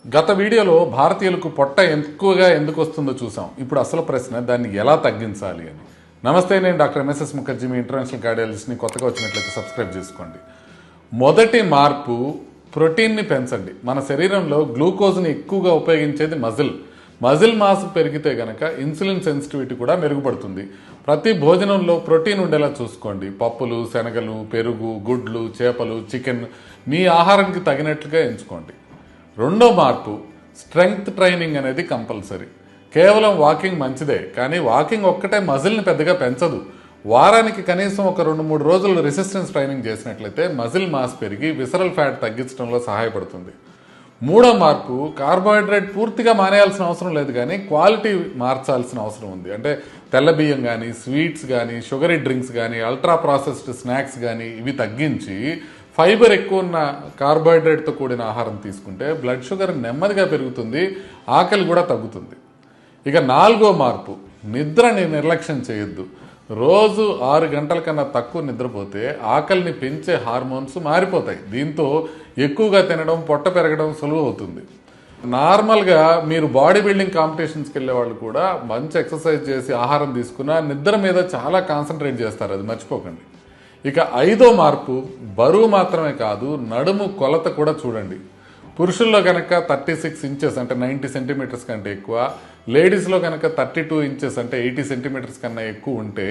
గత వీడియోలో భారతీయులకు పొట్ట ఎక్కువగా ఎందుకు వస్తుందో చూసాం. ఇప్పుడు అసలు ప్రశ్న దాన్ని ఎలా తగ్గించాలి అని. నమస్తే, నేను డాక్టర్ ఎంఎస్ఎస్ ముఖర్జీ, మీ ఇంటర్నేషనల్ కార్డియాలజిస్ట్ని. కొత్తగా వచ్చినట్లయితే సబ్స్క్రైబ్ చేసుకోండి. మొదటి మార్పు, ప్రోటీన్ని పెంచండి. మన శరీరంలో గ్లూకోజ్ని ఎక్కువగా ఉపయోగించేది మజిల్ మాస్ పెరిగితే గనక ఇన్సులిన్ సెన్సిటివిటీ కూడా మెరుగుపడుతుంది. ప్రతి భోజనంలో ప్రోటీన్ ఉండేలా చూసుకోండి. పప్పులు, శనగలు, పెరుగు, గుడ్లు, చేపలు, చికెన్ మీ ఆహారానికి తగినట్లుగా ఎంచుకోండి. రెండో మార్పు, స్ట్రెంగ్త్ ట్రైనింగ్ అనేది కంపల్సరీ. కేవలం వాకింగ్ మంచిదే, కానీ వాకింగ్ ఒక్కటే మజిల్ని పెద్దగా పెంచదు. వారానికి కనీసం ఒక 2-3 రోజులు రెసిస్టెన్స్ ట్రైనింగ్ చేసినట్లయితే మజిల్ మాస్ పెరిగి విసరల్ ఫ్యాట్ తగ్గించడంలో సహాయపడుతుంది. మూడో మార్పు, కార్బోహైడ్రేట్ పూర్తిగా మానేయాల్సిన అవసరం లేదు, కానీ క్వాలిటీ మార్చాల్సిన అవసరం ఉంది. అంటే తెల్ల బియ్యం కానీ, స్వీట్స్ కానీ, షుగరీ డ్రింక్స్ కానీ, అల్ట్రా ప్రాసెస్డ్ స్నాక్స్ కానీ ఇవి తగ్గించి ఫైబర్ ఎక్కువ ఉన్న కార్బోహైడ్రేట్తో కూడిన ఆహారం తీసుకుంటే బ్లడ్ షుగర్ నెమ్మదిగా పెరుగుతుంది, ఆకలి కూడా తగ్గుతుంది. ఇక నాలుగో మార్పు, నిద్రని నిర్లక్ష్యం చేయొద్దు. రోజు 6 గంటల కన్నా తక్కువ నిద్రపోతే ఆకలిని పెంచే హార్మోన్స్ మారిపోతాయి. దీంతో ఎక్కువగా తినడం, పొట్ట పెరగడం సులువు అవుతుంది. నార్మల్గా మీరు బాడీ బిల్డింగ్ కాంపిటీషన్స్కి వెళ్ళే వాళ్ళు కూడా మంచి ఎక్సర్సైజ్ చేసి ఆహారం తీసుకున్నా నిద్ర మీద చాలా కాన్సన్ట్రేట్ చేస్తారు, అది మర్చిపోకండి. ఇక ఐదో మార్పు, బరువు మాత్రమే కాదు, నడుము కొలత కూడా చూడండి. పురుషుల్లో కనుక 36 ఇంచెస్ అంటే 90 సెంటీమీటర్స్ కంటే ఎక్కువ, లేడీస్లో కనుక 32 ఇంచెస్ అంటే 80 సెంటీమీటర్స్ కన్నా ఎక్కువ ఉంటే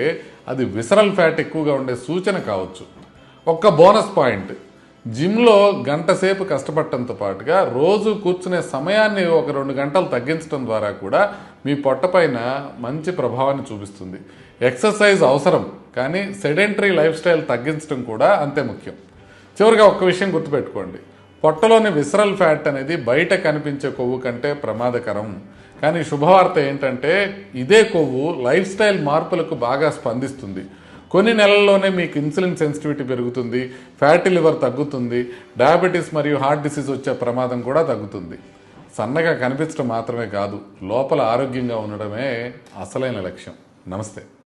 అది విసరల్ ఫ్యాట్ ఎక్కువగా ఉండే సూచన కావచ్చు. ఒక్క బోనస్ పాయింట్, జిమ్లో గంట సేపు కష్టపడటంతో పాటుగా రోజు కూర్చునే సమయాన్ని ఒక 2 గంటలు తగ్గించడం ద్వారా కూడా మీ పొట్టపైన మంచి ప్రభావాన్ని చూపిస్తుంది. ఎక్సర్సైజ్ అవసరం, కానీ సెడెంటరీ లైఫ్ స్టైల్ తగ్గించడం కూడా అంతే ముఖ్యం. చివరిగా ఒక్క విషయం గుర్తుపెట్టుకోండి, పొట్టలోని విసరల్ ఫ్యాట్ అనేది బయట కనిపించే కొవ్వు కంటే ప్రమాదకరం. కానీ శుభవార్త ఏంటంటే ఇదే కొవ్వు లైఫ్ స్టైల్ మార్పులకు బాగా స్పందిస్తుంది. కొన్ని నెలల్లోనే మీకు ఇన్సులిన్ సెన్సిటివిటీ పెరుగుతుంది, ఫ్యాటీ లివర్ తగ్గుతుంది, డయాబెటీస్ మరియు హార్ట్ డిసీజ్ వచ్చే ప్రమాదం కూడా తగ్గుతుంది. సన్నగా కనిపించడం మాత్రమే కాదు, లోపల ఆరోగ్యంగా ఉండడమే అసలైన లక్ష్యం. నమస్తే.